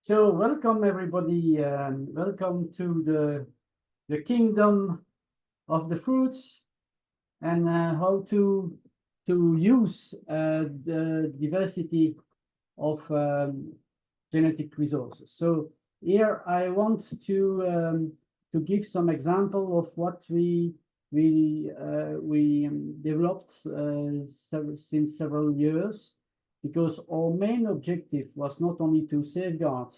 So welcome everybody, welcome to the kingdom of the fruits and how to use the diversity of genetic resources. So here I want to give some example of what we developed since several years, because our main objective was not only to safeguard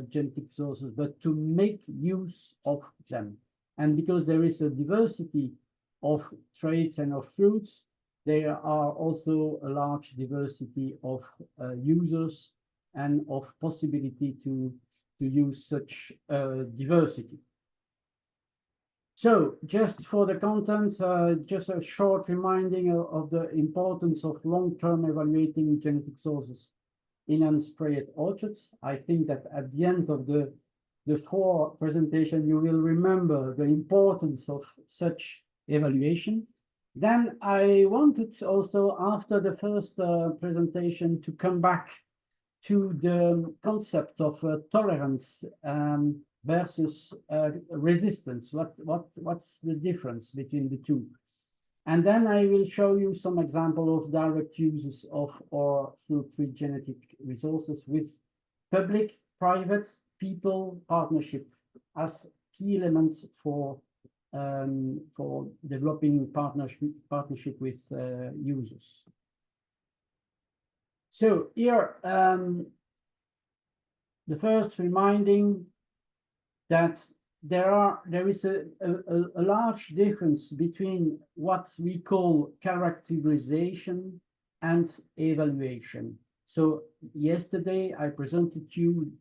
genetic resources, but to make use of them. And because there is a diversity of traits and of fruits, there are also a large diversity of users and of possibility to use such diversity. So just for the content, just a short reminding of the importance of long-term evaluating genetic sources in unsprayed orchards. I think that at the end of the four presentation, you will remember the importance of such evaluation. Then I wanted also, after the first presentation, to come back to the concept of tolerance versus resistance. What's the difference between the two? And then I will show you some example of direct uses of our fruit-free genetic resources with public, private, people partnership as key elements for developing partnership with users. So here, the first reminding that there is a large difference between what we call characterization and evaluation. So yesterday I presented you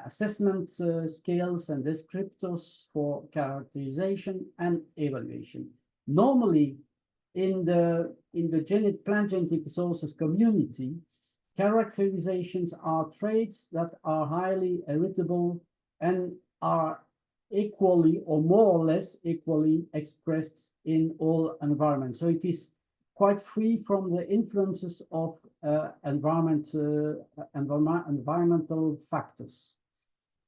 assessment scales and descriptors for characterization and evaluation. Normally, in the plant genetic resources community, characterizations are traits that are highly heritable and are equally or more or less equally expressed in all environments. So it is quite free from the influences of environmental factors.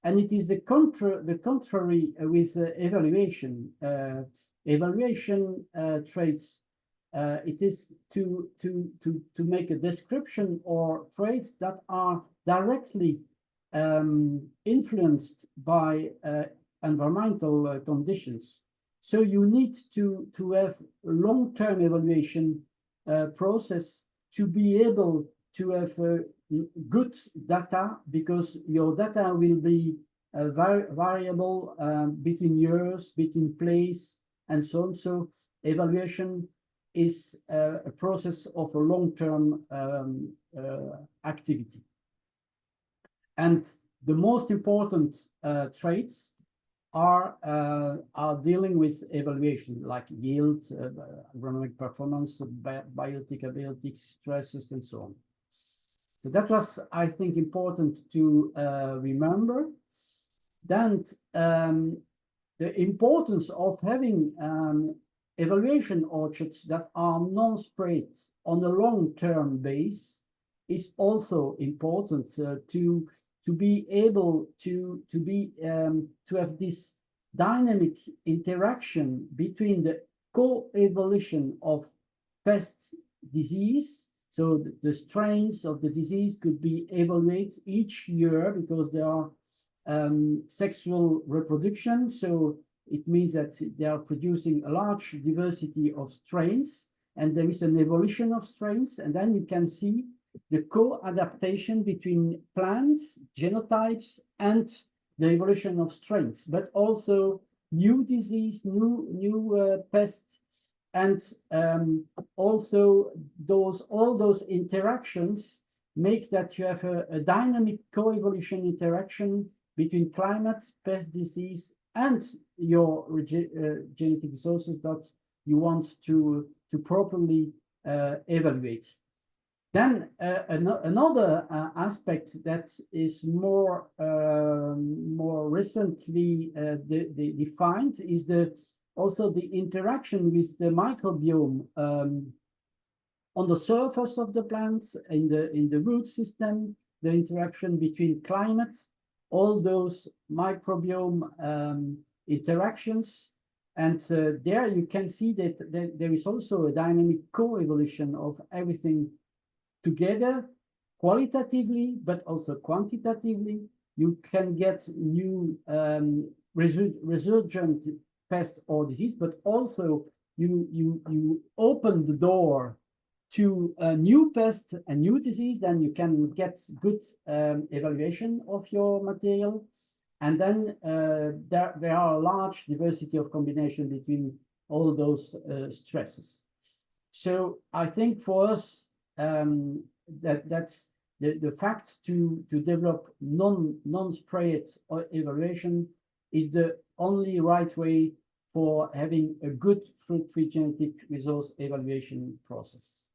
And it is the contrary with evaluation. Evaluation traits, it is to make a description or traits that are directly influenced by environmental conditions. So you need to have long-term evaluation process to be able to have good data, because your data will be variable between years, between place, and so on. So evaluation is a process of a long-term activity. And the most important traits are dealing with evaluation, like yield, agronomic performance, biotic ability, stresses, and so on. So that was, I think, important to remember. Then the importance of having evaluation orchards that are non-sprayed on a long-term base is also important to be able to have this dynamic interaction between the co-evolution of pest disease. So the strains of the disease could be evaluated each year, because there are sexual reproduction. So it means that they are producing a large diversity of strains, and there is an evolution of strains. And then you can see the co-adaptation between plants, genotypes, and the evolution of strains, but also new disease, new pests, and also all those interactions make that you have a dynamic co-evolution interaction between climate, pest disease, and your genetic resources that you want to properly evaluate. Then another aspect that is more recently defined is also the interaction with the microbiome on the surface of the plants, in the root system, the interaction between climate, all those microbiome interactions. And there you can see that there is also a dynamic co-evolution of everything together, qualitatively, but also quantitatively. You can get new resurgent pest or disease, but also you open the door to a new pest, a new disease, then you can get good evaluation of your material. And then there are a large diversity of combination between all those stresses. So I think for us, that's the fact to develop non-sprayed evaluation is the only right way for having a good fruit-free genetic resource evaluation process.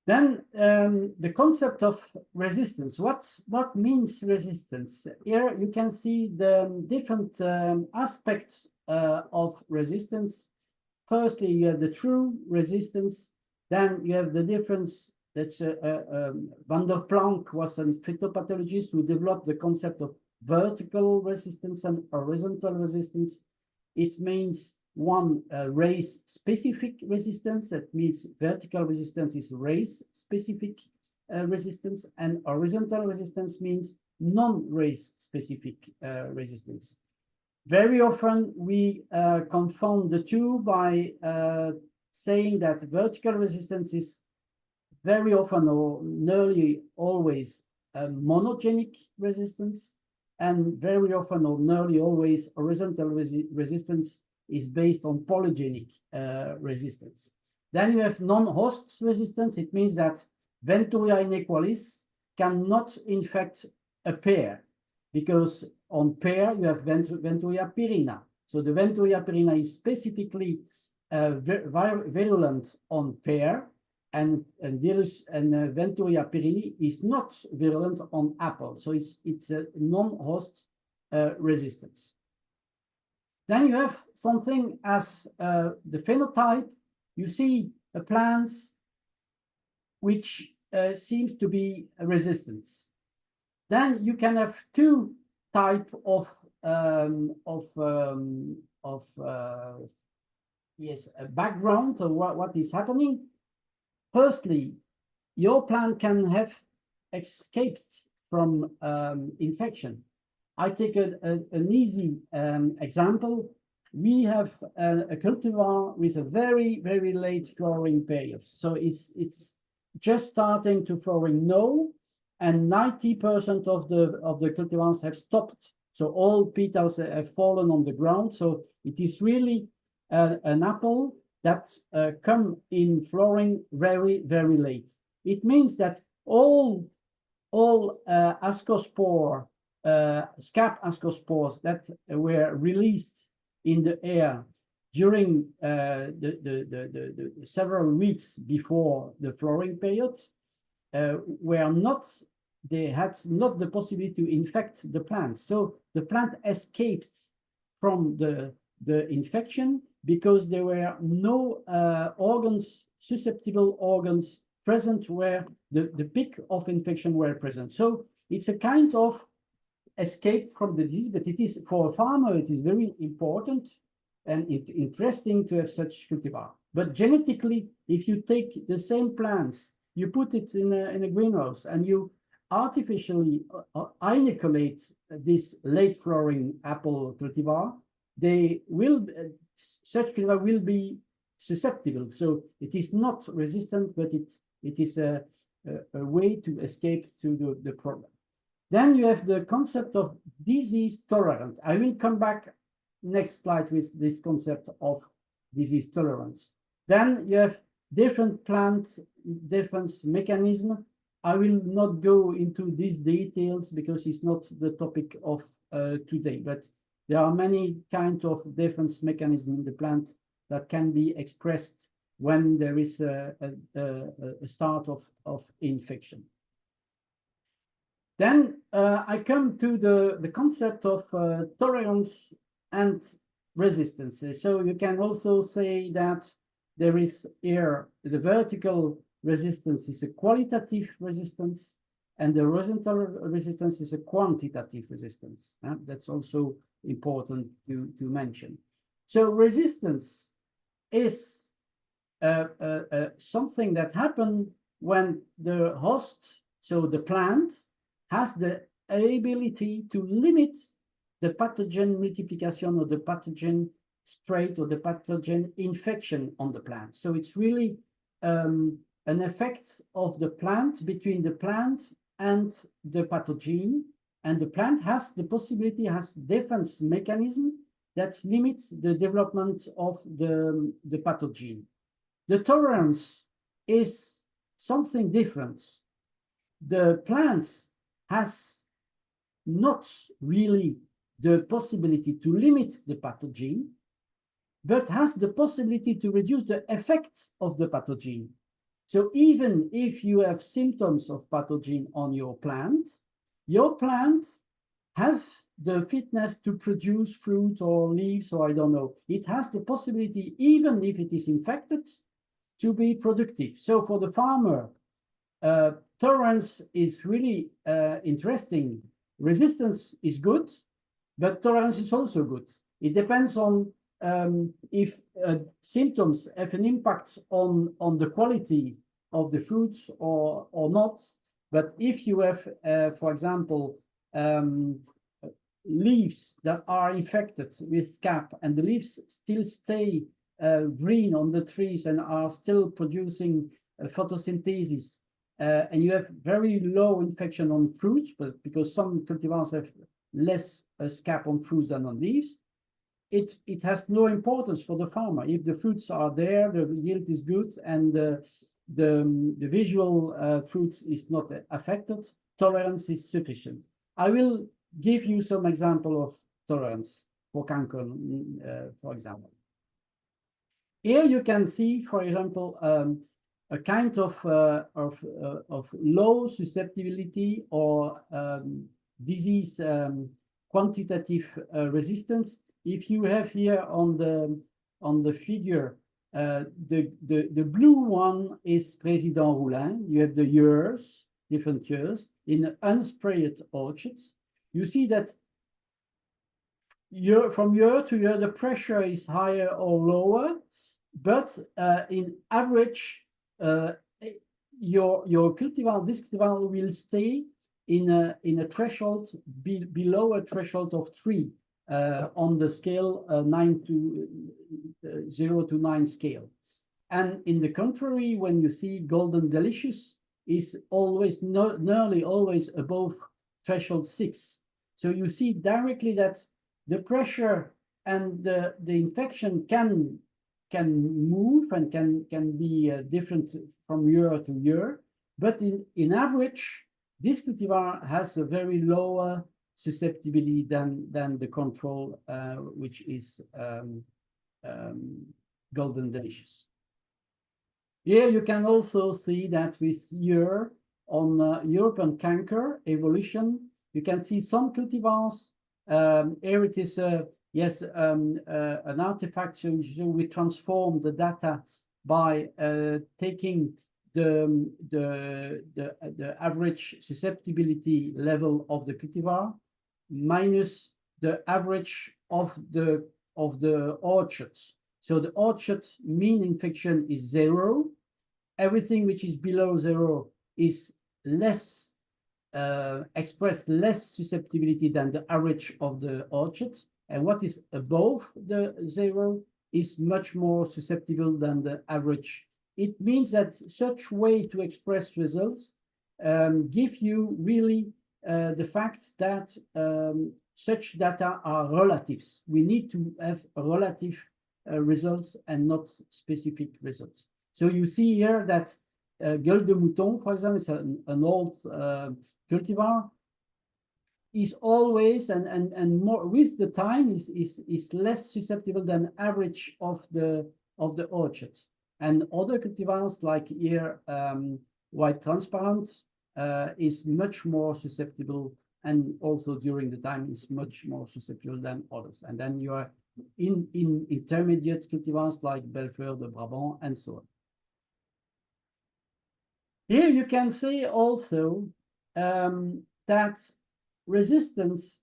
Then the concept of resistance. What means resistance? Here you can see the different aspects of resistance. Firstly, you have the true resistance. Then you have the difference. That's Van der Planck was a phytopathologist who developed the concept of vertical resistance and horizontal resistance. It means one race-specific resistance. That means vertical resistance is race-specific resistance, and horizontal resistance means non-race-specific resistance. Very often we confound the two by saying that vertical resistance is very often or nearly always a monogenic resistance, and very often or nearly always horizontal resistance is based on polygenic resistance. Then you have non-host resistance. It means that Venturi inequalis cannot infect a pear, because on pear you have Venturia pyrrhina. So the Venturia pyrrhina is specifically virulent on pear, and Venturia pyrrhini is not virulent on apple. So it's a non-host resistance. Then you have something as the phenotype. You see plants which seems to be resistance. Then you can have two type of a background of what is happening. Firstly, your plant can have escaped from infection. I take an easy example. We have a cultivar with a very, very late flowering period. So it's just starting to flowering now, and 90% of the cultivars have stopped. So all petals have fallen on the ground. So it is really an apple that come in flowering very, very late. It means that all ascospore, scab ascospores that were released in the air during the several weeks before the flowering period they had not the possibility to infect the plant. So the plant escaped from the infection because there were no susceptible organs present where the peak of infection were present. So it's a kind of escape from the disease, but it is, for a farmer, it is very important and interesting to have such cultivar. But genetically, if you take the same plants, you put it in a greenhouse and you artificially inoculate this late flowering apple cultivar, such cultivar will be susceptible. So it is not resistant, but it is a way to escape to the problem. Then you have the concept of disease tolerant. I will come back next slide with this concept of disease tolerance. Then you have different plant defense mechanism. I will not go into these details because it's not the topic of today, but there are many kinds of defense mechanisms in the plant that can be expressed when there is a start of infection. Then I come to the concept of tolerance and resistance. So you can also say that there is here the vertical resistance is a qualitative resistance, and the horizontal resistance is a quantitative resistance. That's also important to mention. So resistance is something that happens when the host, so the plant, has the ability to limit the pathogen multiplication or the pathogen spread or the pathogen infection on the plant. So it's really an effect of the plant between the plant and the pathogen, and the plant has the possibility, has defense mechanism that limits the development of the pathogen. The tolerance is something different. The plant has not really the possibility to limit the pathogen, but has the possibility to reduce the effect of the pathogen. So even if you have symptoms of pathogen on your plant has the fitness to produce fruit or leaves, or I don't know. It has the possibility, even if it is infected, to be productive. So for the farmer, tolerance is really interesting. Resistance is good, but tolerance is also good. It depends on if symptoms have an impact on the quality of the fruits or not. But if you have, for example, leaves that are infected with scab, and the leaves still stay green on the trees and are still producing photosynthesis, and you have very low infection on fruit, but because some cultivars have less scab on fruits than on leaves, it has no importance for the farmer. If the fruits are there, the yield is good, and the visual fruit is not affected, tolerance is sufficient. I will give you some example of tolerance for canker, for example. Here you can see, for example, a kind of low susceptibility or disease quantitative resistance. If you have here on the figure, the blue one is Président Roulin. You have the years, different years in unsprayed orchards. You see that from year to year the pressure is higher or lower, but in average, your cultivar, this cultivar will stay in a threshold below a threshold of 3 on the scale 0 to 9 scale. And in the contrary, when you see Golden Delicious is always nearly always above threshold 6. So you see directly that the pressure and the infection can move and can be different from year to year, but in average, this cultivar has a very lower susceptibility than the control, which is Golden Delicious. Here you can also see that with year on European canker evolution, you can see some cultivars. Here it is, yes, an artifact. So we transform the data by taking the average susceptibility level of the cultivar minus the average of the orchards. So the orchard mean infection is 0. Everything which is below 0 is less express less susceptibility than the average of the orchards, and what is above the 0 is much more susceptible than the average. It means that such way to express results give you really the fact that such data are relatives. We need to have relative results and not specific results. So you see here that Gueule de Mouton, for example, is an old cultivar, is always and more with the time is less susceptible than average of the orchards. And other cultivars like here white transparent is much more susceptible, and also during the time is much more susceptible than others. And then you are in intermediate cultivars like Bellefleur de Brabant and so on. Here you can see also that resistance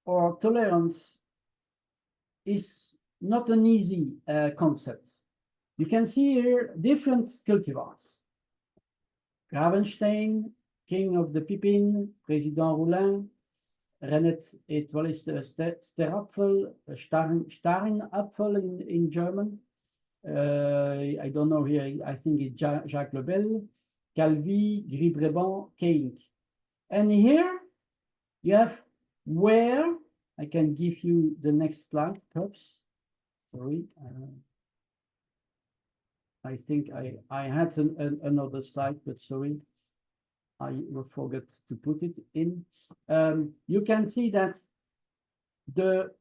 or tolerance is not an easy concept. You can see here different cultivars. Gravenstein, king of the Pippin, Président Roulin, Rennet Etoile Sterapfel, Starrenapfel in German. I don't know here, I think it's Jacques Lebel, Calvi, Gris-Bréban, King. And here you have where, I can give you the next slide, perhaps. Sorry. I think I had another slide, but sorry, I forgot to put it in. You can see that the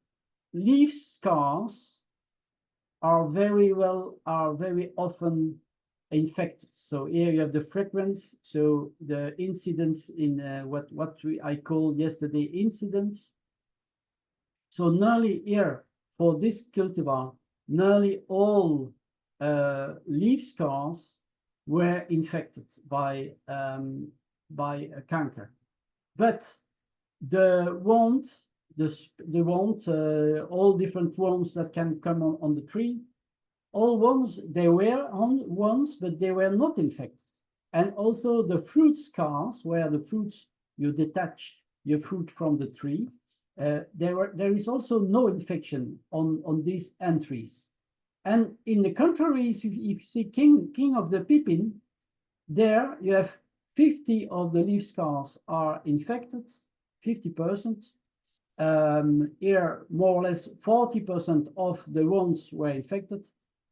leaf scars are very often infected. So here you have the frequency, so the incidence in what I called yesterday incidence. So nearly here for this cultivar, nearly all leaf scars were infected by canker, but the wound, all different wounds that can come on the tree, all wounds, they were on wounds, but they were not infected. And also the fruit scars, where the fruits, you detach your fruit from the tree, there is also no infection on these entries. And in the contrary, if you see king of the Pippin, there you have 50 of the leaf scars are infected, 50%. Here, more or less 40% of the wounds were infected,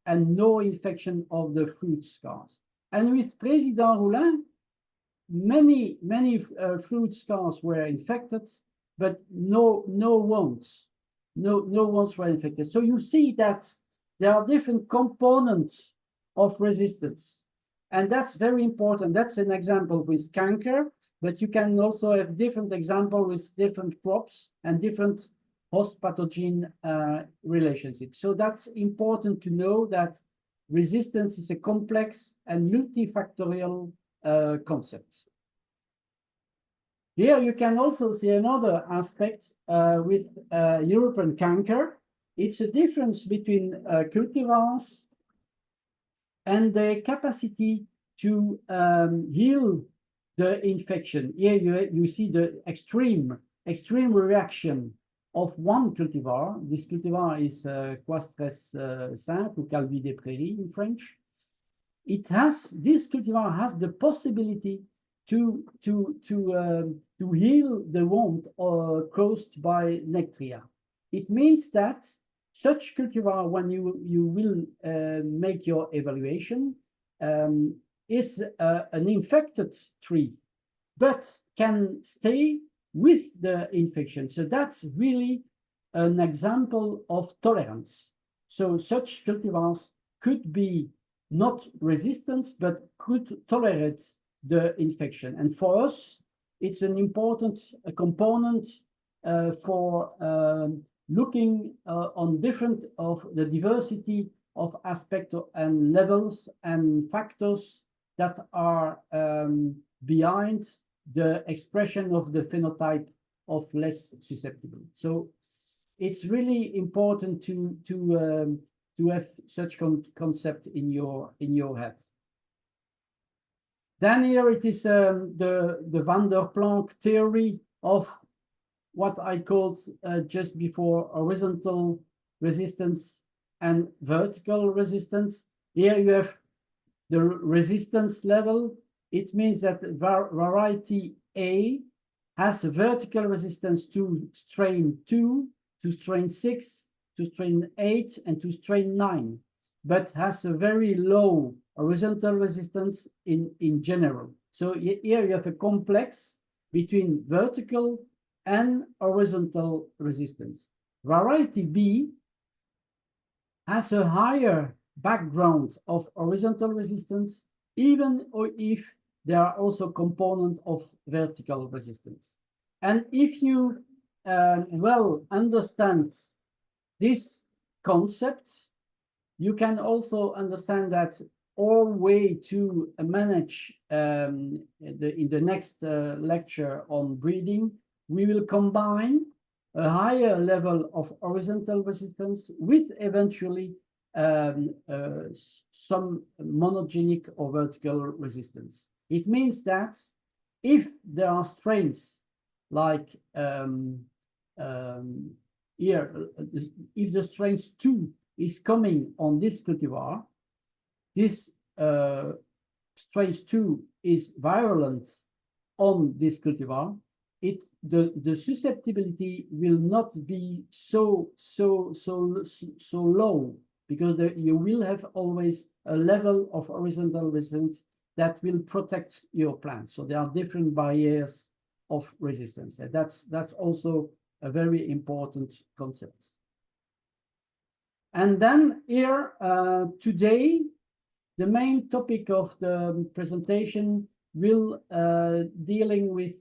and no infection of the fruit scars. And with Président Roulin, many fruit scars were infected, but no wounds, no wounds were infected. So you see that there are different components of resistance, and that's very important. That's an example with canker, but you can also have different examples with different crops and different host pathogen relationships. So that's important to know that resistance is a complex and multifactorial concept. Here you can also see another aspect with European canker. It's a difference between cultivars and their capacity to heal the infection. Here you see the extreme reaction of one cultivar. This cultivar is Coistres simple ou Calvi des Prairies in French. This cultivar has the possibility to heal the wound caused by Nectria. It means that such cultivar, when you will make your evaluation, is an infected tree, but can stay with the infection. So that's really an example of tolerance. So such cultivars could be not resistant, but could tolerate the infection. And for us, it's an important component for looking on different of the diversity of aspects and levels and factors that are behind the expression of the phenotype of less susceptible. So it's really important to have such concept in your head. Then here it is the Van der Planck theory of what I called just before horizontal resistance and vertical resistance. Here you have the resistance level. It means that variety A has a vertical resistance to strain 2, to strain 6, to strain 8, and to strain 9, but has a very low horizontal resistance in general. So here you have a complex between vertical and horizontal resistance. Variety B has a higher background of horizontal resistance, even if there are also components of vertical resistance. And if you well understand this concept, you can also understand that our way to manage in the next lecture on breeding, we will combine a higher level of horizontal resistance with eventually some monogenic or vertical resistance. It means that if there are strains like here, if the strains 2 is coming on this cultivar, this strains 2 is virulent on this cultivar, the susceptibility will not be so low, because you will have always a level of horizontal resistance that will protect your plant. So there are different barriers of resistance, and that's also a very important concept. And then here today, the main topic of the presentation will dealing with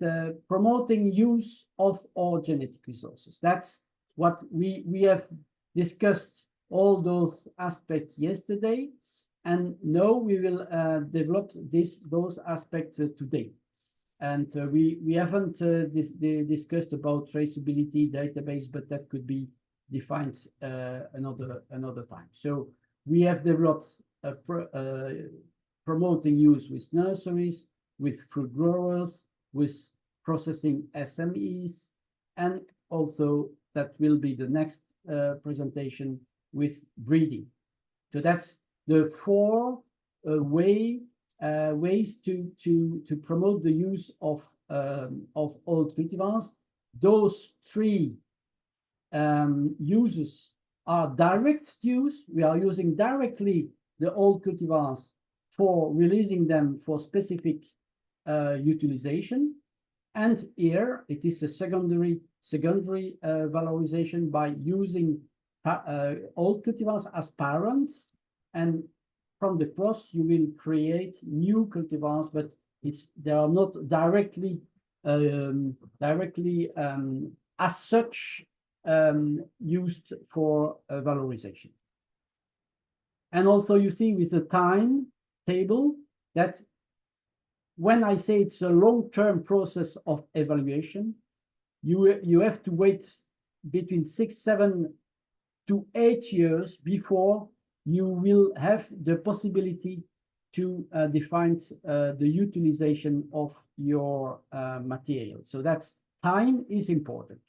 promoting use of our genetic resources. That's what we have discussed all those aspects yesterday, and now we will develop those aspects today. And we haven't discussed about traceability database, but that could be defined another time. So we have developed promoting use with nurseries, with fruit growers, with processing SMEs, and also that will be the next presentation with breeding. So that's the four ways to promote the use of old cultivars. Those three uses are direct use. We are using directly the old cultivars for releasing them for specific utilization. And here it is a secondary valorization by using old cultivars as parents, and from the cross you will create new cultivars, but they are not directly as such used for valorization. And also you see with the time table that when I say it's a long-term process of evaluation, you have to wait between 6, 7 to 8 years before you will have the possibility to define the utilization of your material. So that's time is important.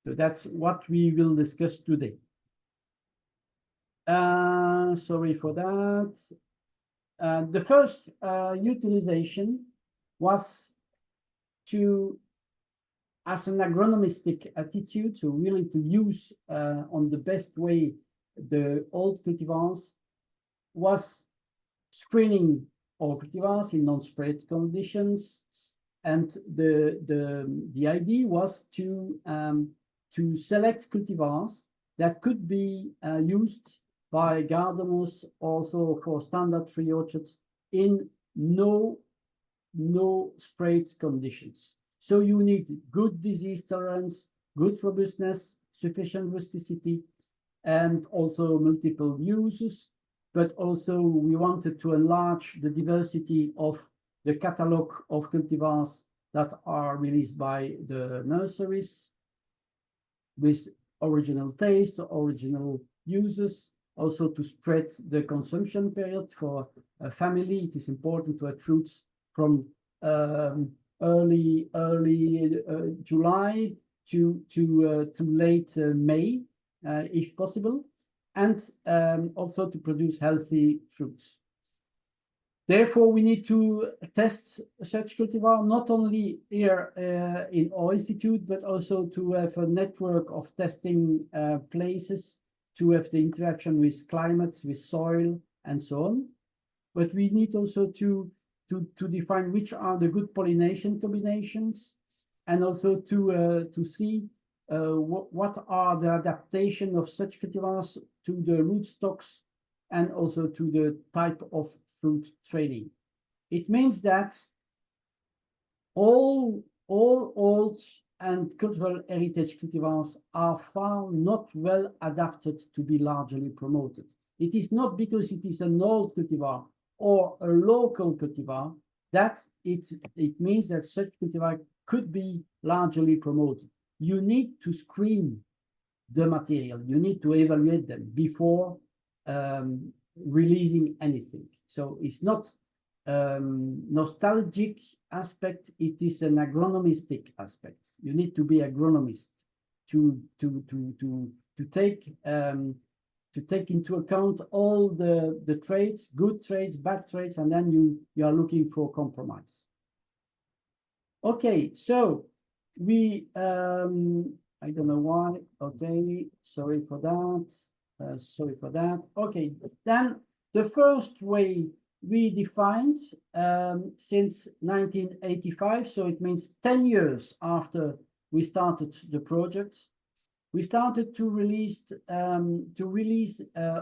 So that's what we will discuss today. Sorry for that. The first utilization was as an agronomistic attitude, so really to use on the best way the old cultivars, was screening our cultivars in non-spread conditions, and the idea was to select cultivars that could be used by gardeners also for standard tree orchards in no sprayed conditions. So you need good disease tolerance, good robustness, sufficient rusticity, and also multiple uses. But also we wanted to enlarge the diversity of the catalog of cultivars that are released by the nurseries with original taste, original uses. Also to spread the consumption period for a family. It is important to have fruits from early July to late May, if possible, and also to produce healthy fruits. Therefore, we need to test such cultivar not only here in our institute, but also to have a network of testing places, to have the interaction with climate, with soil, and so on. But we need also to define which are the good pollination combinations, and also to see what are the adaptation of such cultivars to the rootstocks and also to the type of fruit training. It means that all old and cultural heritage cultivars are found not well adapted to be largely promoted. it is not because it is an old cultivar or a local cultivar that it means that such cultivar could be largely promoted. You need to screen the material. You need to evaluate them before releasing anything. So it's not nostalgic aspect, it is an agronomistic aspect. You need to be agronomist to take into account all the traits, good traits, bad traits, and then you are looking for compromise. Okay, so we I don't know why. Okay, sorry for that. Sorry for that. Okay, then the first way we defined since 1985, so it means 10 years after we started the project, we started to release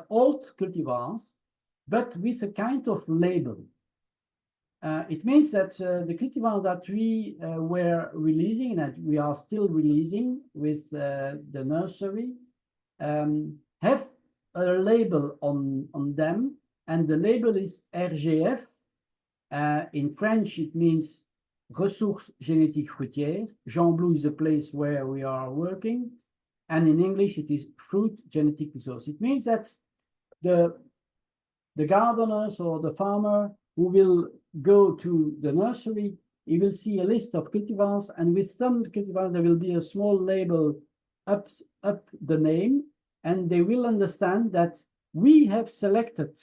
old cultivars, but with a kind of label. It means that the cultivar that we were releasing, that we are still releasing with the nursery, have a label on them, and the label is RGF. In French, it means Ressources Génétiques Fruitières. Jean Blou is the place where we are working. And in English, it is Fruit Genetic Resource. It means that the gardeners or the farmer who will go to the nursery, he will see a list of cultivars, and with some cultivars, there will be a small label up the name, and they will understand that we have selected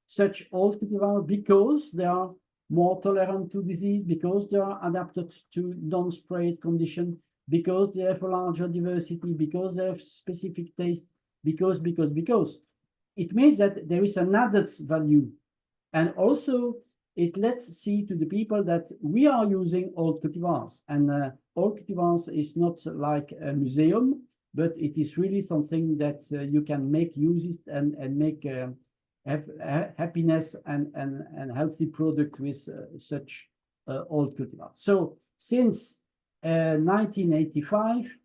such old cultivars because they are more tolerant to disease, because they are adapted to non-sprayed conditions, because they have a larger diversity, because they have specific taste, because. It means that there is an added value. And also, it lets see to the people that we are using old cultivars. And old cultivars is not like a museum, but it is really something that you can make uses and make have happiness and healthy product with such old cultivars. So since 1985,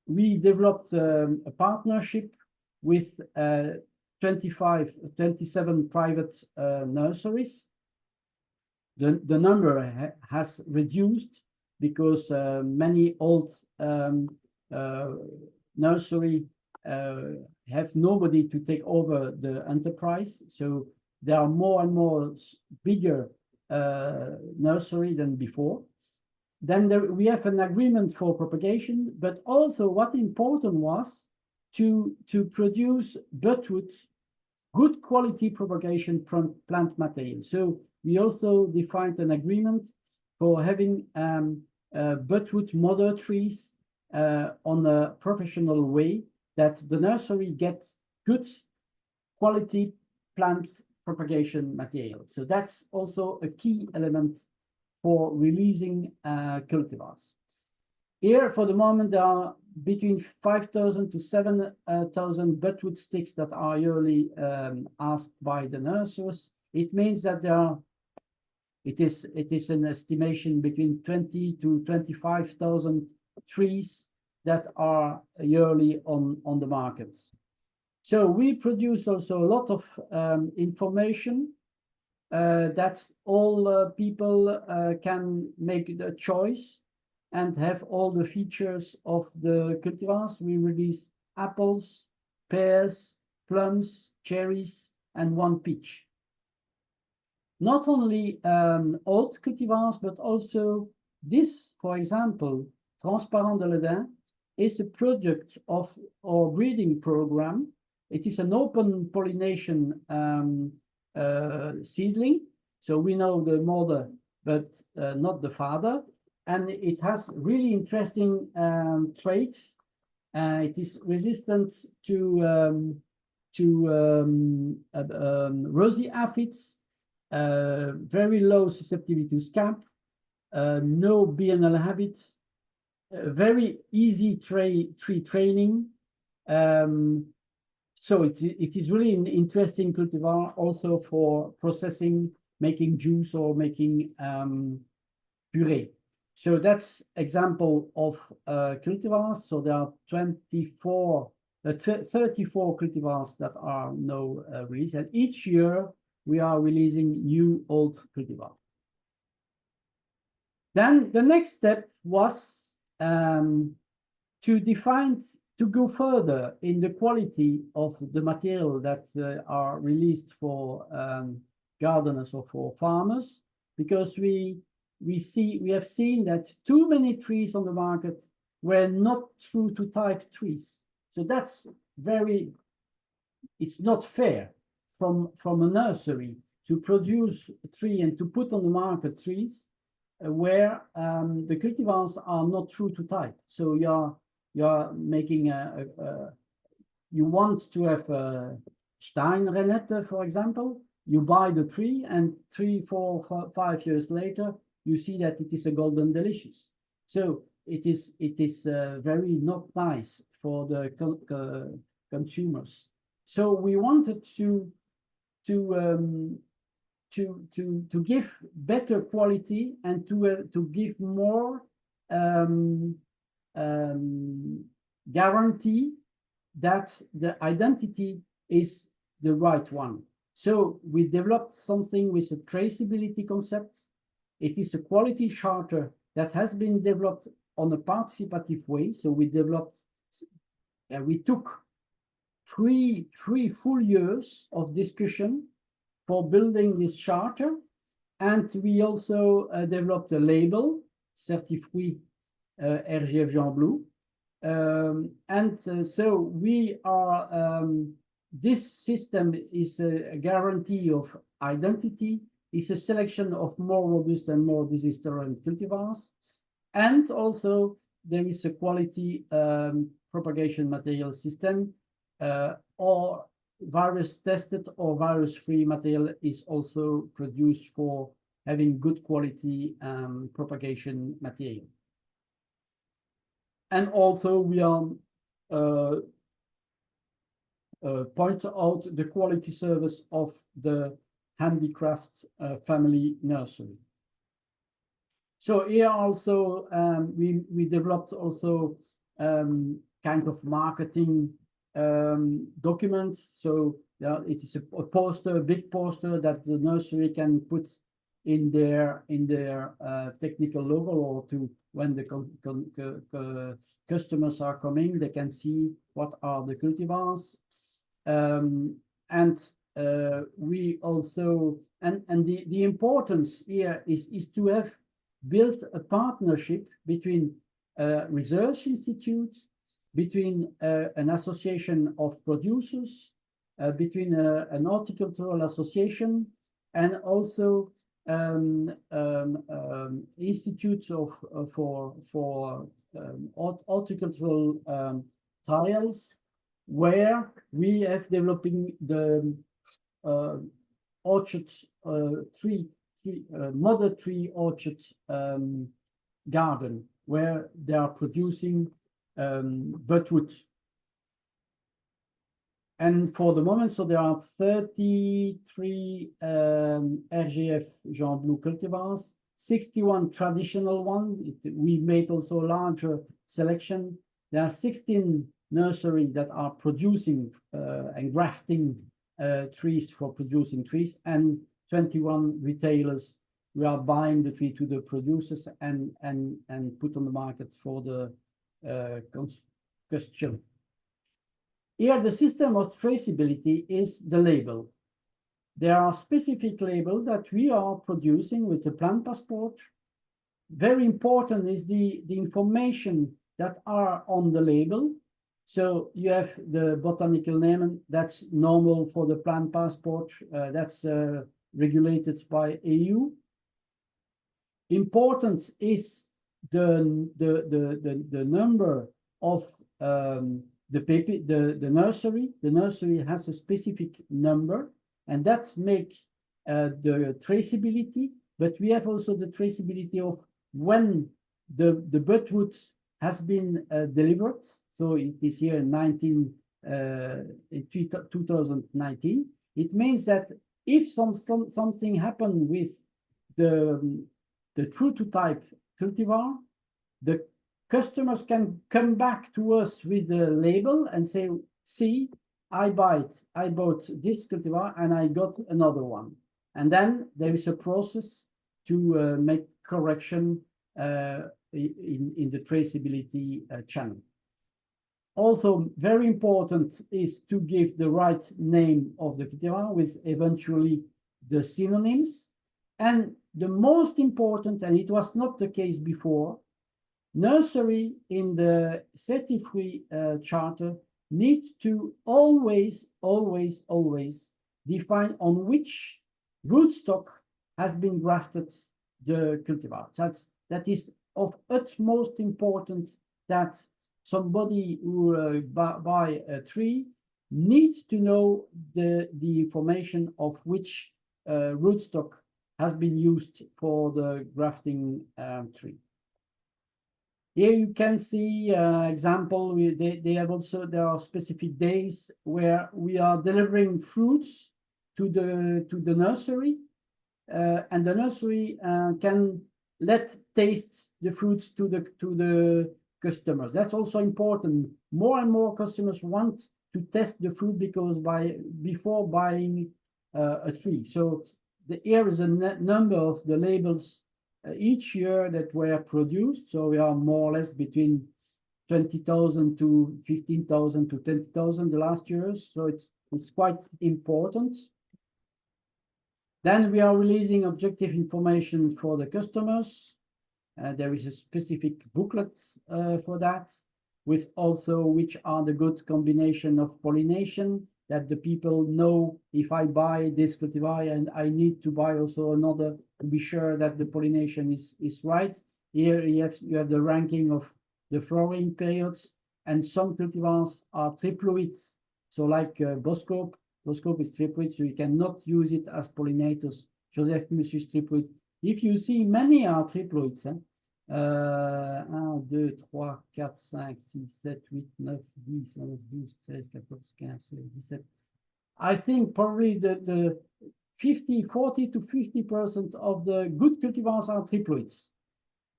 we developed a partnership with 27 private nurseries. The number has reduced because many old nursery have nobody to take over the enterprise. So there are more and more bigger nursery than before. Then we have an agreement for propagation, but also what important was to produce budwood, good quality propagation from plant material. So we also defined an agreement for having budwood mother trees on a professional way, that the nursery gets good quality plant propagation material. So that's also a key element for releasing cultivars. Here, for the moment, there are between 5,000 to 7,000 budwood sticks that are yearly asked by the nurseries. It means that it is an estimation between 20 to 25,000 trees that are yearly on the market. So we produce also a lot of information that all people can make the choice and have all the features of the cultivars. We release apples, pears, plums, cherries, and one peach. Not only old cultivars, but also this, for example, Transparent de l'Aidin, is a product of our breeding program. It is an open pollination seedling. So we know the mother, but not the father. And it has really interesting traits. It is resistant to rosy aphids, very low susceptibility to scab, no biennial habits, very easy tree training. So it is really an interesting cultivar also for processing, making juice or making puree. So that's example of cultivars. So there are 24 34 cultivars that are now released, and each year we are releasing new old cultivars. Then the next step was to go further in the quality of the material that are released for gardeners or for farmers, because we have seen that too many trees on the market were not true to type trees. So that's it's not fair from a nursery to produce a tree and to put on the market trees where the cultivars are not true to type. So you're making you want to have a Steinrenette, for example. You buy the tree, and 3, 4, 5 years later, you see that it is a golden delicious. So it is very not nice for the consumers. So we wanted to give better quality and to give more guarantee that the identity is the right one. So we developed something with a traceability concept. It is a quality charter that has been developed on a participative way. So we took three full years of discussion for building this charter, and we also developed a label, Certifié RGF Jean Blou, so we are. This system is a guarantee of identity. It's a selection of more robust and more disease-tolerant cultivars, and also there is a quality propagation material system, or virus-tested or virus-free material is also produced for having good quality propagation material. And also we are point out the quality service of the handicraft family nursery. So here also we developed also kind of marketing documents. So it is a poster, a big poster that the nursery can put in their technical logo, or to when the customers are coming, they can see what are the cultivars. We also the importance here is to have built a partnership between research institutes, between an association of producers, between an horticultural association, and also institutes for horticultural trials, where we have developing the orchard mother tree orchard garden, where they are producing budwood. And for the moment, so there are 33 RGF Jean Blou cultivars, 61 traditional ones. We made also a larger selection. There are 16 nurseries that are producing and grafting trees for producing trees, and 21 retailers who are buying the tree to the producers and put on the market for the consumption. Here, the system of traceability is the label. There are specific labels that we are producing with the plant passport. Very important is the information that are on the label. So you have the botanical name, that's normal for the plant passport. That's regulated by EU. Important is the number of the nursery. The nursery has a specific number, and that makes the traceability. But we have also the traceability of when the budwood has been delivered. So it is here in 2019. It means that if something happened with the true to type cultivar, the customers can come back to us with the label and say, see, I bought this cultivar and I got another one. And then there is a process to make correction in the traceability channel. Also, very important is to give the right name of the cultivar with eventually the synonyms. And the most important, and it was not the case before, nursery in the certificate charter need to always define on which rootstock has been grafted the cultivar. That is of utmost importance that somebody who buy a tree needs to know the information of which rootstock has been used for the grafting tree. Here you can see example. There are specific days where we are delivering fruits to the nursery, and the nursery can let taste the fruits to the customers. That's also important. More and more customers want to test the fruit because before buying a tree. So here is a number of the labels each year that were produced. So we are more or less between 20,000 to 15,000 to 20,000 the last years. So it's quite important. Then we are releasing objective information for the customers. There is a specific booklet for that, with also which are the good combination of pollination, that the people know if I buy this cultivar and I need to buy also another to be sure that the pollination is right. Here you have the ranking of the flowering periods, and some cultivars are triploid. So like Boskop is triploid, so you cannot use it as pollinators. Joseph Mus is triploid. If you see many are triploids, 1, 2, 3, 4, 5, 6, 7, 8, 9, 10, 11, 12, 13, 14, 15, 16, 17. I think probably the 40 to 50% of the good cultivars are triploids.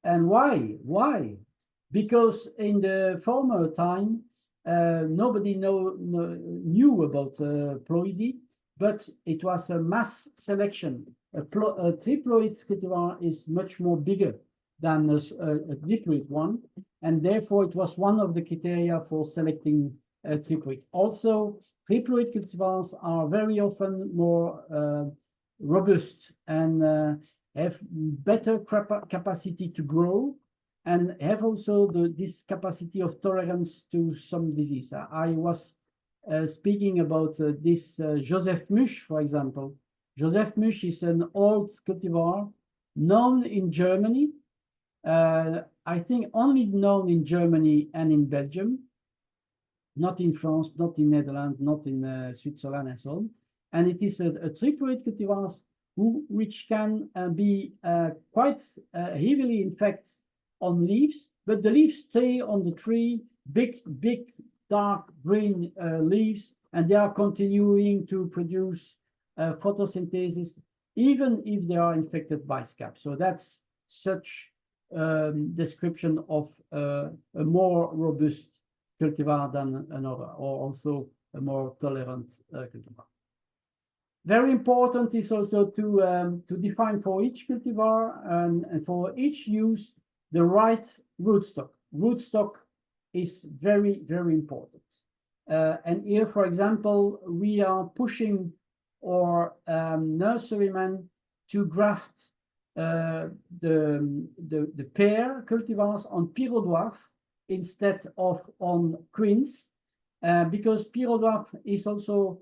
And why? Why? Because in the former time, nobody knew about ploidy, but it was a mass selection. A triploid cultivar is much more bigger than a diploid one, and therefore it was one of the criteria for selecting a triploid. Also, triploid cultivars are very often more robust and have better capacity to grow, and have also this capacity of tolerance to some disease. I was speaking about this Joseph Mus, for example. Joseph Mus is an old cultivar known in Germany. I think only known in Germany and in Belgium, not in France, not in Netherlands, not in Switzerland and so on. And it is a triploid cultivar which can be quite heavily infected on leaves, but the leaves stay on the tree, big dark green leaves, and they are continuing to produce photosynthesis even if they are infected by scab. So that's such description of a more robust cultivar than another, or also a more tolerant cultivar. Very important is also to define for each cultivar and for each use the right rootstock. Rootstock is very important. And here, for example, we are pushing our nurserymen to graft the pear cultivars on Pyrodwarf instead of on quince, because Pyrodwarf is also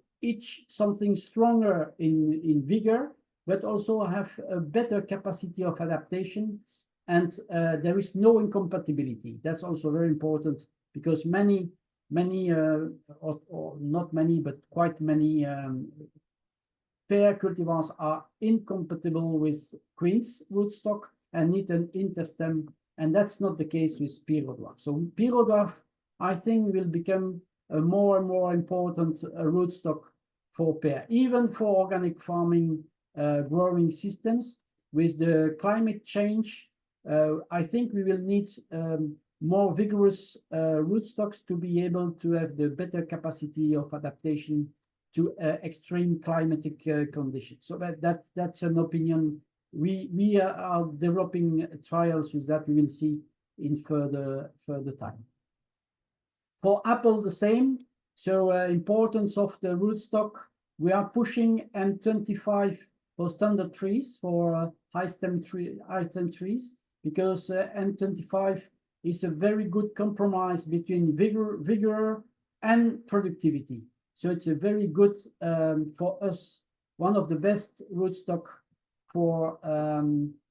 something stronger in vigor, but also have a better capacity of adaptation, and there is no incompatibility. That's also very important, because many or not many, but quite many pear cultivars are incompatible with quince rootstock and need an interstem, and that's not the case with Pyrodwarf. So Pyrodwarf, I think, will become a more and more important rootstock for pear, even for organic farming growing systems. With the climate change, I think we will need more vigorous rootstocks to be able to have the better capacity of adaptation to extreme climatic conditions. So that's an opinion. We are developing trials with that. We will see in further time. For apple, the same. So importance of the rootstock. We are pushing M25 for standard trees, for high stem trees, because M25 is a very good compromise between vigor and productivity. So it's a very good, for us, one of the best rootstock for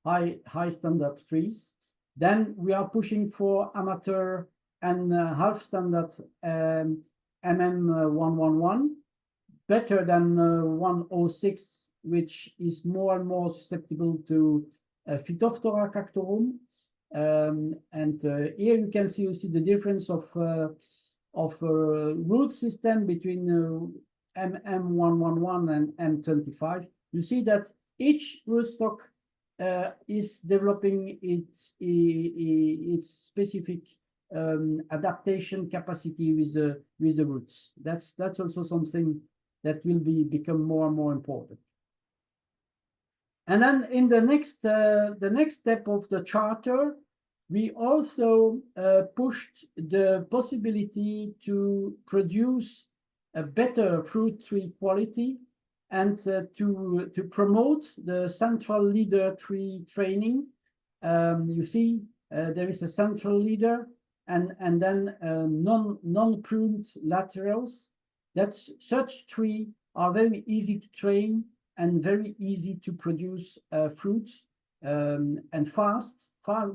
high standard trees. Then we are pushing for amateur and half standard MM111, better than 106, which is more and more susceptible to Phytophthora cactorum. And here you can see the difference of root system between MM111 and M25. You see that each rootstock is developing its specific adaptation capacity with the roots. That's also something that will become more and more important. And then in the next step of the charter, we also pushed the possibility to produce a better fruit tree quality and to promote the central leader tree training. You see, there is a central leader and then non-pruned laterals. That's such trees are very easy to train and very easy to produce fruits and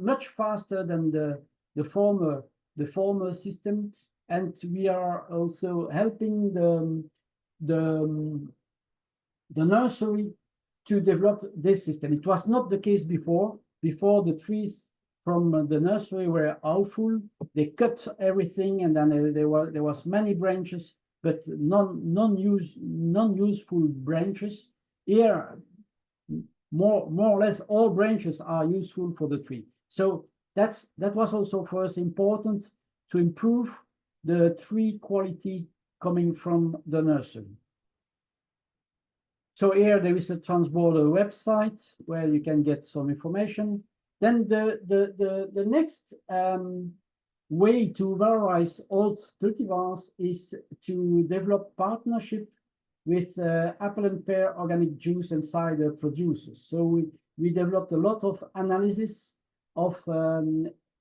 much faster than the former system. And we are also helping the nursery to develop this system. It was not the case before. Before, the trees from the nursery were awful. They cut everything, and then there was many branches, but non-useful branches. Here, more or less all branches are useful for the tree. So that was also for us important to improve the tree quality coming from the nursery. So here there is a Transborder website where you can get some information. Then the next way to valorize old cultivars is to develop partnership with apple and pear organic juice and cider producers. So we developed a lot of analysis of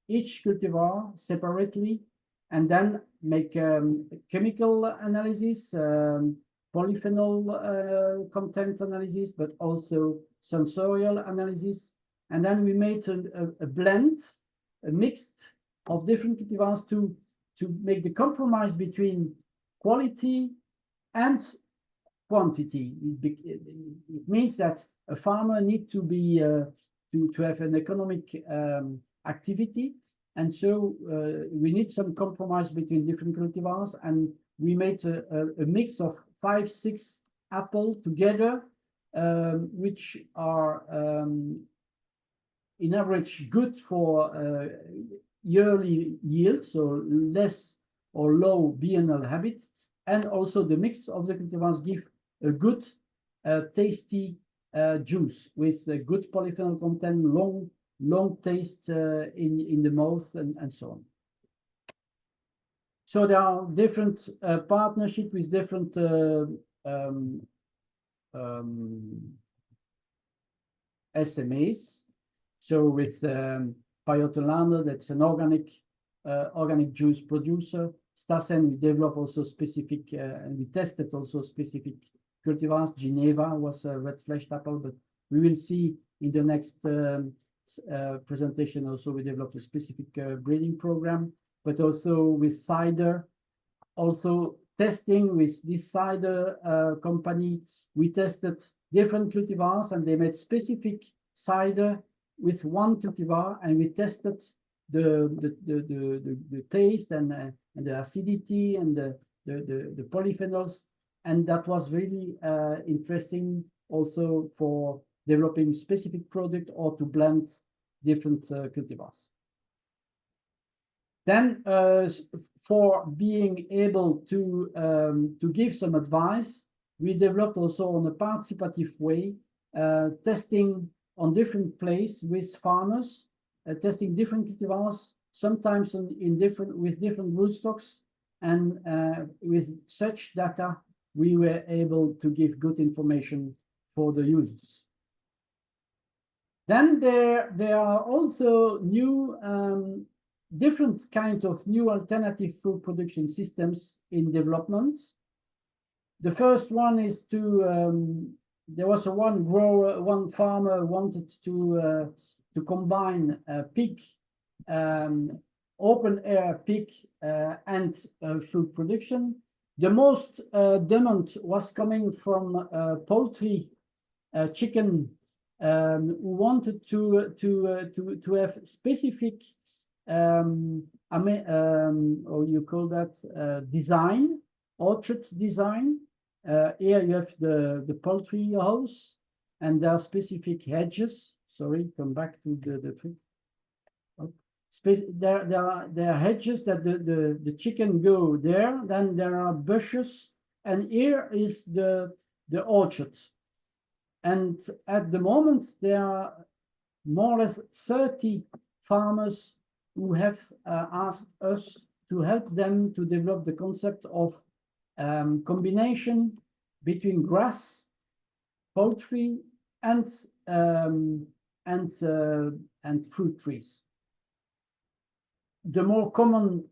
each cultivar separately, and then make chemical analysis, polyphenol content analysis, but also sensorial analysis. And then we made a blend, a mix of different cultivars to make the compromise between quality and quantity. It means that a farmer needs to be to have an economic activity, and so we need some compromise between different cultivars. And we made a mix of 5-6 apples together, which are in average good for yearly yield, so less or low biennial habit, and also the mix of the cultivars give a good tasty juice with a good polyphenol content, long taste in the mouth, and so on. So there are different partnerships with different SMEs. So with Pajottenlander, that's an organic juice producer. Stassen, we developed also specific, and we tested also specific cultivars. Geneva was a red-fleshed apple, but we will see in the next presentation also we developed a specific breeding program, but also with cider. Also testing with this cider company, we tested different cultivars and they made specific cider with one cultivar, and we tested the taste and the acidity and the polyphenols, and that was really interesting also for developing specific product or to blend different cultivars. Then for being able to give some advice, we developed also on a participative way, testing on different places with farmers, testing different cultivars, sometimes with different rootstocks, and with such data, we were able to give good information for the users. Then there are also new different kind of new alternative food production systems in development. The first one is there was one farmer wanted to combine pig, open air pig and food production. The most demand was coming from poultry, chicken, who wanted to have specific or you call that design, orchard design. Here you have the poultry house, and there are specific hedges. Sorry, come back to the tree. There are hedges that the chicken go there. Then there are bushes, and here is the orchard. And at the moment, there are more or less 30 farmers who have asked us to help them to develop the concept of combination between grass, poultry, and fruit trees. The more common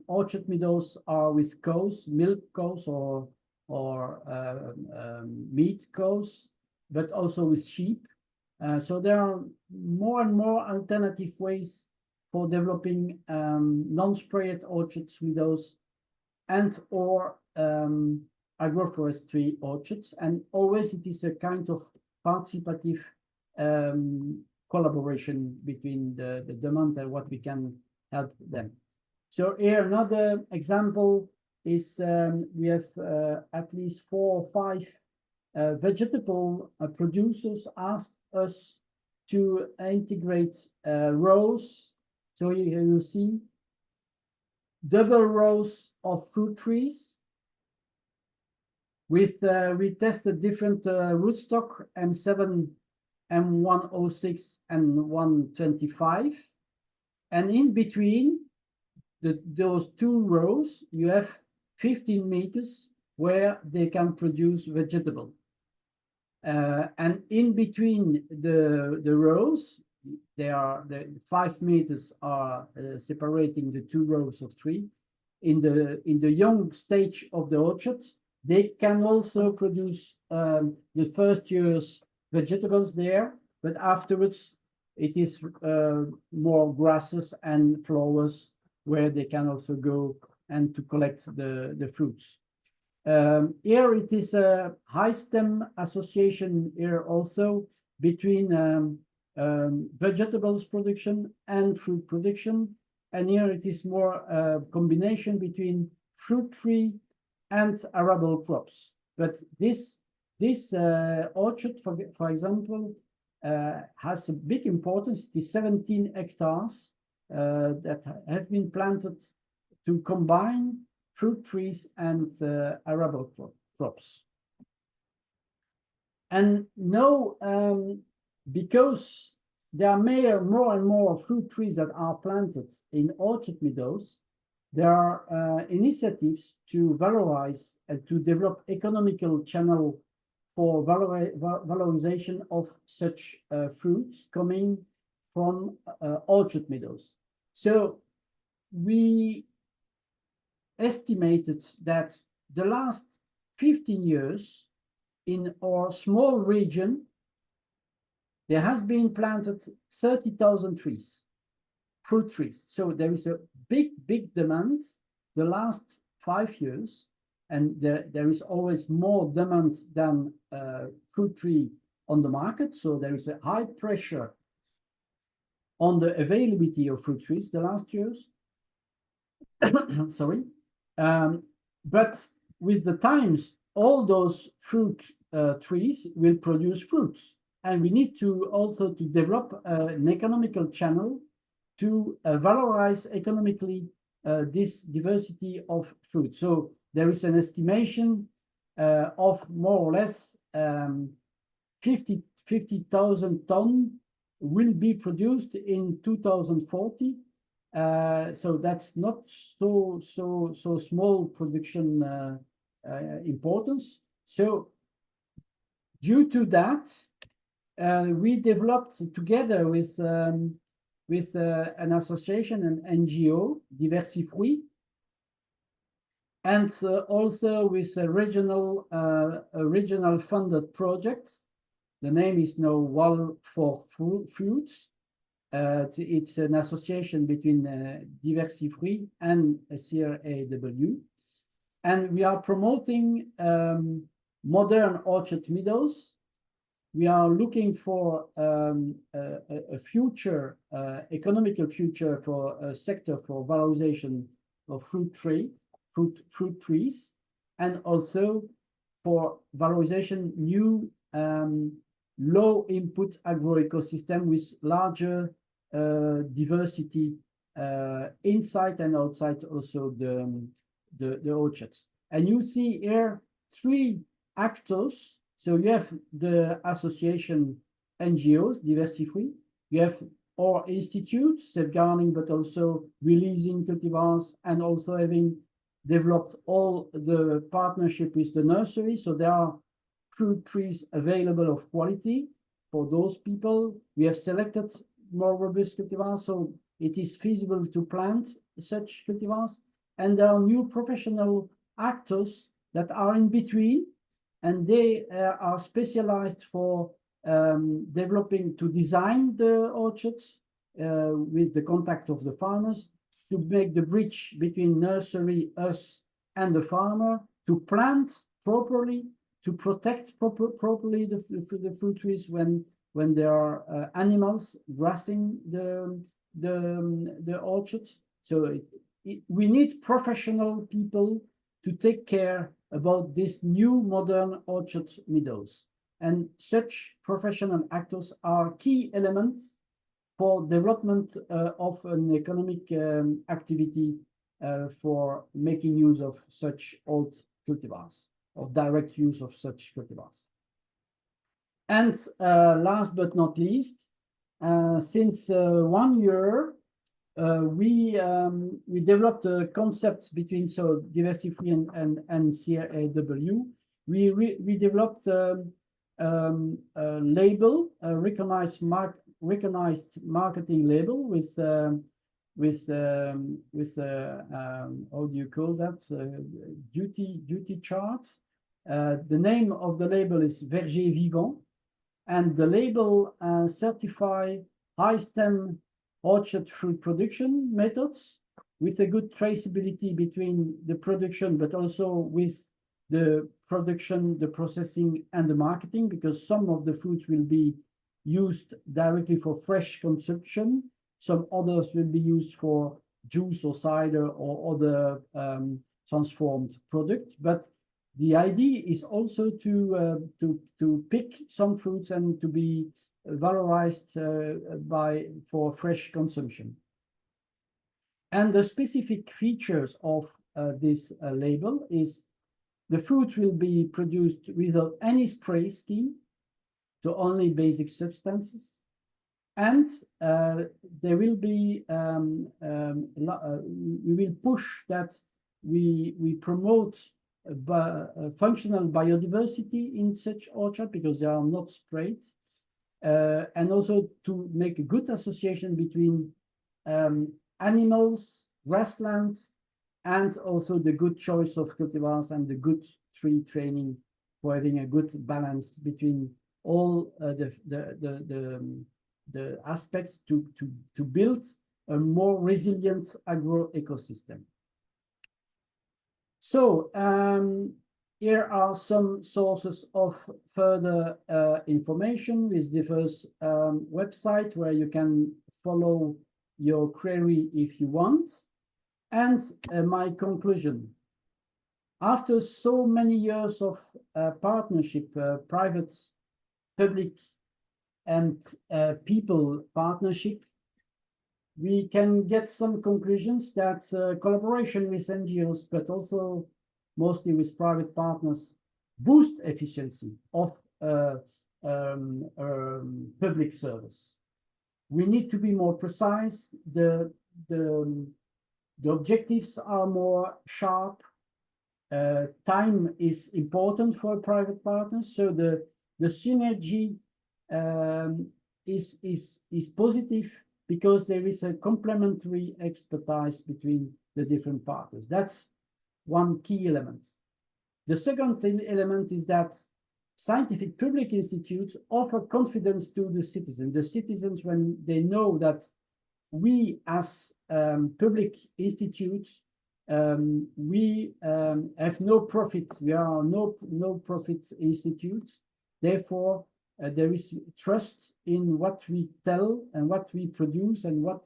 orchard meadows are with cows, milk cows or meat cows, but also with sheep. So there are more and more alternative ways for developing non-sprayed orchards, meadows, and or agroforestry orchards. And always it is a kind of participative collaboration between the demand and what we can help them. So here another example is we have at least 4 or 5 vegetable producers asked us to integrate rows. So here you see double rows of fruit trees. We tested different rootstock M7, M106, and 125, and in between those 2 rows you have 15 meters where they can produce vegetable. And in between the rows, the 5 meters are separating the 2 rows of tree. In the young stage of the orchard, they can also produce the first year's vegetables there, but afterwards it is more grasses and flowers where they can also go and to collect the fruits. Here it is a high stem association here also between vegetables production and fruit production, and here it is more a combination between fruit tree and arable crops. But this orchard, for example, has a big importance. It is 17 hectares that have been planted to combine fruit trees and arable crops. And now, because there are more and more fruit trees that are planted in orchard meadows, there are initiatives to valorize and to develop economical channel for valorization of such fruits coming from orchard meadows. So we estimated that the last 15 years in our small region, there has been planted 30,000 trees, fruit trees. So there is a big demand the last 5 years, and there is always more demand than fruit tree on the market. So there is a high pressure on the availability of fruit trees the last years. Sorry. But with the times, all those fruit trees will produce fruits. And we need to also to develop an economical channel to valorize economically this diversity of food. So there is an estimation of more or less 50,000 tons will be produced in 2040. So that's not so small production importance. So due to that, we developed together with an association, an NGO, Diversifruit, and also with a regional funded project. The name is now Wall for Fruits. It's an association between Diversifruit and CRAW. And we are promoting modern orchard meadows. We are looking for a future, economical future for a sector for valorization of fruit trees, and also for valorization new low input agroecosystem with larger diversity inside and outside also the orchards. And you see here three actors. So you have the association NGOs, Diversifruit. You have our institute, safeguarding, but also releasing cultivars, and also having developed all the partnership with the nursery. So there are fruit trees available of quality for those people. We have selected more robust cultivars, so it is feasible to plant such cultivars. And there are new professional actors that are in between, and they are specialized for developing, to design the orchards with the contact of the farmers, to make the bridge between nursery, us, and the farmer, to plant properly, to protect properly the fruit trees when there are animals grassing the orchards. So we need professional people to take care about this new modern orchard meadows. And such professional actors are key elements for development of an economic activity for making use of such old cultivars, or direct use of such cultivars. And last but not least, since 1 year, we developed a concept between Diversifruit and CRAW. We developed a label, a recognized marketing label with how do you call that, duty chart. The name of the label is Verger Vivant, and the label certify high stem orchard fruit production methods with a good traceability between the production, but also with the production, the processing, and the marketing, because some of the fruits will be used directly for fresh consumption. Some others will be used for juice or cider or other transformed product. But the idea is also to pick some fruits and to be valorized for fresh consumption. And the specific features of this label is the fruit will be produced without any spray scheme, so only basic substances. And there will be, we will push that we promote functional biodiversity in such orchard, because they are not sprayed. And also to make a good association between animals, grassland, and also the good choice of cultivars and the good tree training, for having a good balance between all the aspects to build a more resilient agro ecosystem. So here are some sources of further information with the first website where you can follow your query if you want. And my conclusion: after so many years of partnership, private, public, and people partnership, we can get some conclusions that collaboration with NGOs, but also mostly with private partners, boost efficiency of public service. We need to be more precise. The objectives are more sharp. Time is important for private partners, so the synergy is positive because there is a complementary expertise between the different partners. That's one key element. The second element is that scientific public institutes offer confidence to the citizens. The citizens, when they know that we as public institutes, we have no profit. We are no profit institutes. Therefore, there is trust in what we tell and what we produce and what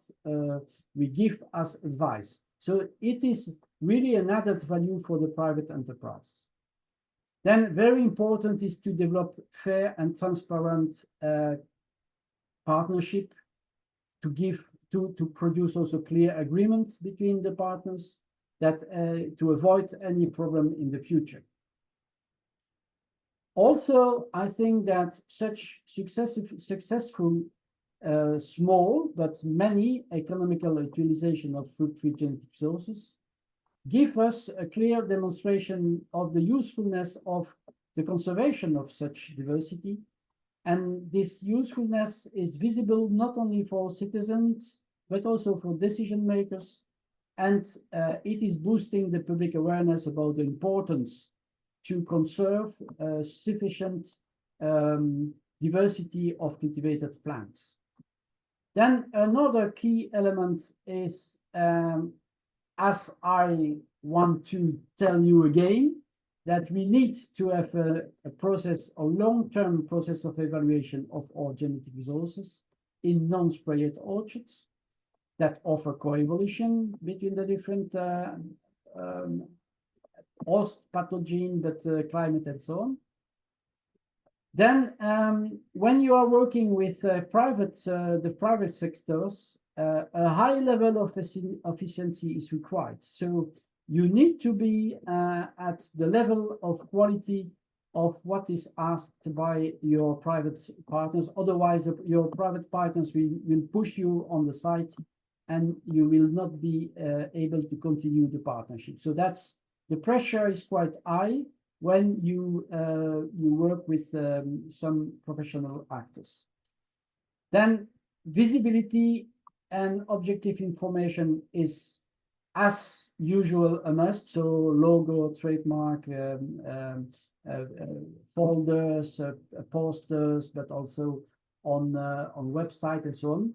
we give as advice. So it is really an added value for the private enterprise. Then very important is to develop fair and transparent partnership, to produce also clear agreements between the partners that to avoid any problem in the future. Also, I think that such successful small but many economical utilization of fruit-free genetic resources give us a clear demonstration of the usefulness of the conservation of such diversity. And this usefulness is visible not only for citizens, but also for decision makers. And it is boosting the public awareness about the importance to conserve sufficient diversity of cultivated plants. Then another key element is, as I want to tell you again, that we need to have a process, a long-term process of evaluation of our genetic resources in non-sprayed orchards that offer coevolution between the different host pathogen, but climate and so on. Then, when you are working with the private sectors, a high level of efficiency is required. So you need to be at the level of quality of what is asked by your private partners. Otherwise, your private partners will push you on the side, and you will not be able to continue the partnership. So that's the pressure is quite high when you work with some professional actors. Then visibility and objective information is, as usual, a must. So logo, trademark, folders, posters, but also on website and so on.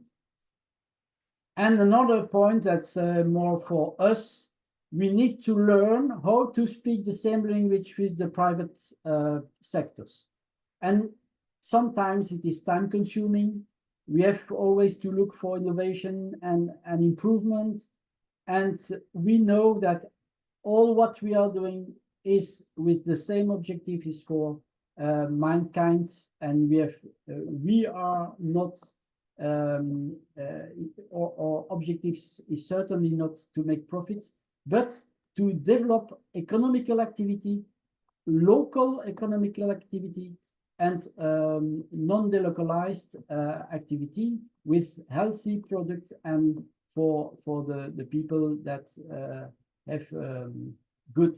And another point that's more for us, we need to learn how to speak the same language with the private sectors. And sometimes it is time consuming. We have always to look for innovation and improvement. And we know that all what we are doing is with the same objective, is for mankind. And we are not, our objectives is certainly not to make profit, but to develop economical activity, local economical activity, and non-delocalized activity with healthy product, and for the people that have good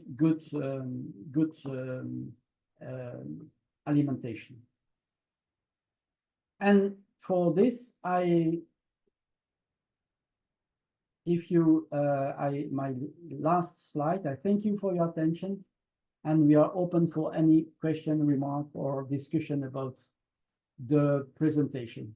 alimentation. And for this, I give you my last slide. I thank you for your attention, and we are open for any question, remark, or discussion about the presentation.